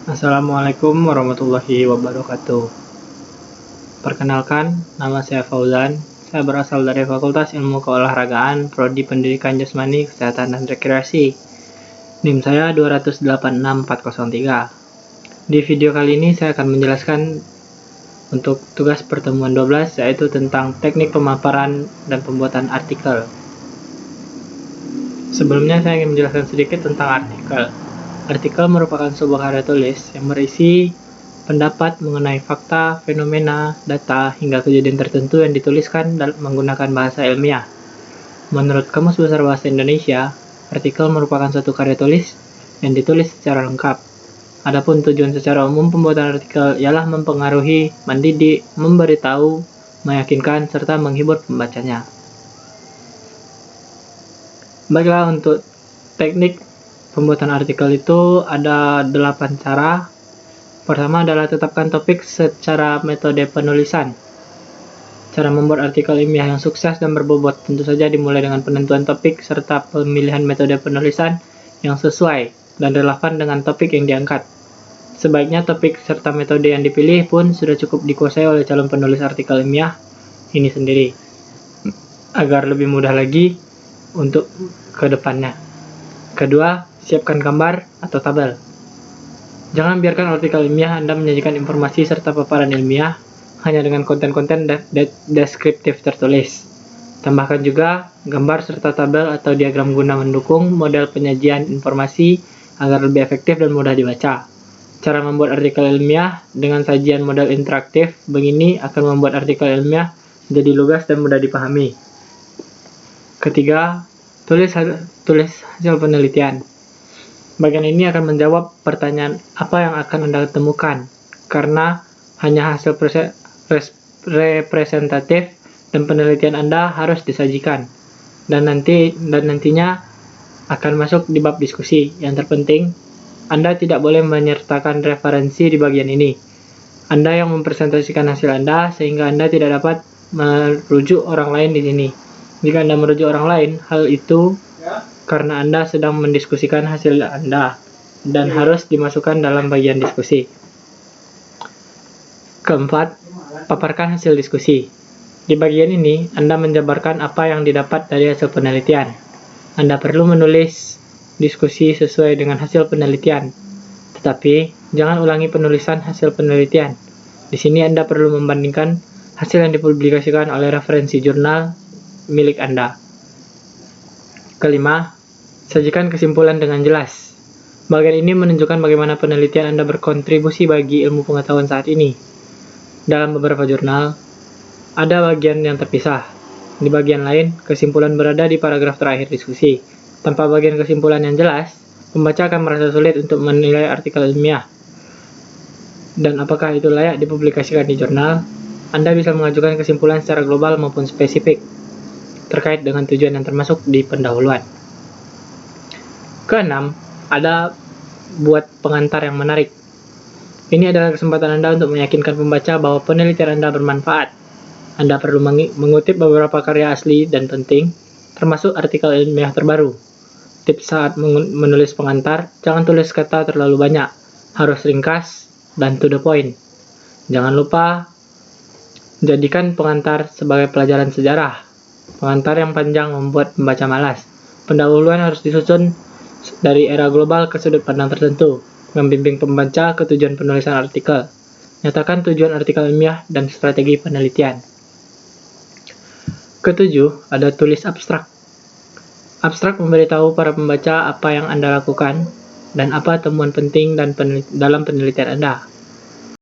Assalamualaikum warahmatullahi wabarakatuh. Perkenalkan, nama saya Fauzan. Saya berasal dari Fakultas Ilmu Keolahragaan, Prodi Pendidikan Jasmani, Kesehatan dan Rekreasi. NIM saya 286.403. Di video kali ini saya akan menjelaskan untuk tugas pertemuan 12, yaitu tentang teknik pemaparan dan pembuatan artikel. Sebelumnya saya ingin menjelaskan sedikit tentang artikel. Artikel merupakan sebuah karya tulis yang berisi pendapat mengenai fakta, fenomena, data, hingga kejadian tertentu yang dituliskan menggunakan bahasa ilmiah. Menurut Kamus Besar Bahasa Indonesia, artikel merupakan suatu karya tulis yang ditulis secara lengkap. Adapun tujuan secara umum pembuatan artikel ialah mempengaruhi, mendidik, memberitahu, meyakinkan, serta menghibur pembacanya. Baiklah, untuk teknik pembuatan artikel itu ada 8 cara. Pertama adalah tetapkan topik secara metode penulisan. Cara membuat artikel ilmiah yang sukses dan berbobot tentu saja dimulai dengan penentuan topik serta pemilihan metode penulisan yang sesuai dan relevan dengan topik yang diangkat. Sebaiknya topik serta metode yang dipilih pun sudah cukup dikuasai oleh calon penulis artikel ilmiah ini sendiri, agar lebih mudah lagi untuk ke depannya. Kedua, siapkan gambar atau tabel. Jangan biarkan artikel ilmiah Anda menyajikan informasi serta paparan ilmiah hanya dengan konten-konten deskriptif tertulis. Tambahkan juga gambar serta tabel atau diagram guna mendukung model penyajian informasi agar lebih efektif dan mudah dibaca. Cara membuat artikel ilmiah dengan sajian model interaktif begini akan membuat artikel ilmiah menjadi lugas dan mudah dipahami. Ketiga, tulis hasil penelitian. Bagian ini akan menjawab pertanyaan apa yang akan Anda temukan, karena hanya hasil representatif dan penelitian Anda harus disajikan, dan nantinya akan masuk di bab diskusi. Yang terpenting, Anda tidak boleh menyertakan referensi di bagian ini. Anda yang mempresentasikan hasil Anda, sehingga Anda tidak dapat merujuk orang lain di sini. Jika Anda merujuk orang lain, hal itu karena Anda sedang mendiskusikan hasil Anda dan harus dimasukkan dalam bagian diskusi. Keempat, paparkan hasil diskusi. Di bagian ini, Anda menjabarkan apa yang didapat dari hasil penelitian. Anda perlu menulis diskusi sesuai dengan hasil penelitian, tetapi jangan ulangi penulisan hasil penelitian. Di sini Anda perlu membandingkan hasil yang dipublikasikan oleh referensi jurnal milik Anda. Kelima, sajikan kesimpulan dengan jelas. Bagian ini menunjukkan bagaimana penelitian Anda berkontribusi bagi ilmu pengetahuan saat ini. Dalam beberapa jurnal, ada bagian yang terpisah. Di bagian lain, kesimpulan berada di paragraf terakhir diskusi. Tanpa bagian kesimpulan yang jelas, pembaca akan merasa sulit untuk menilai artikel ilmiah. Dan apakah itu layak dipublikasikan di jurnal? Anda bisa mengajukan kesimpulan secara global maupun spesifik terkait dengan tujuan yang termasuk di pendahuluan. Keenam, ada buat pengantar yang menarik. Ini adalah kesempatan Anda untuk meyakinkan pembaca bahwa penelitian Anda bermanfaat. Anda perlu mengutip beberapa karya asli dan penting, termasuk artikel ilmiah terbaru. Tips saat menulis pengantar, jangan tulis kata terlalu banyak, harus ringkas dan to the point. Jangan lupa jadikan pengantar sebagai pelajaran sejarah. Pengantar yang panjang membuat pembaca malas. Pendahuluan harus disusun dari era global ke sudut pandang tertentu, membimbing pembaca ke tujuan penulisan artikel. Nyatakan tujuan artikel ilmiah dan strategi penelitian. Ketujuh, ada tulis abstrak. Abstrak memberitahu para pembaca apa yang Anda lakukan dan apa temuan penting dalam penelitian Anda.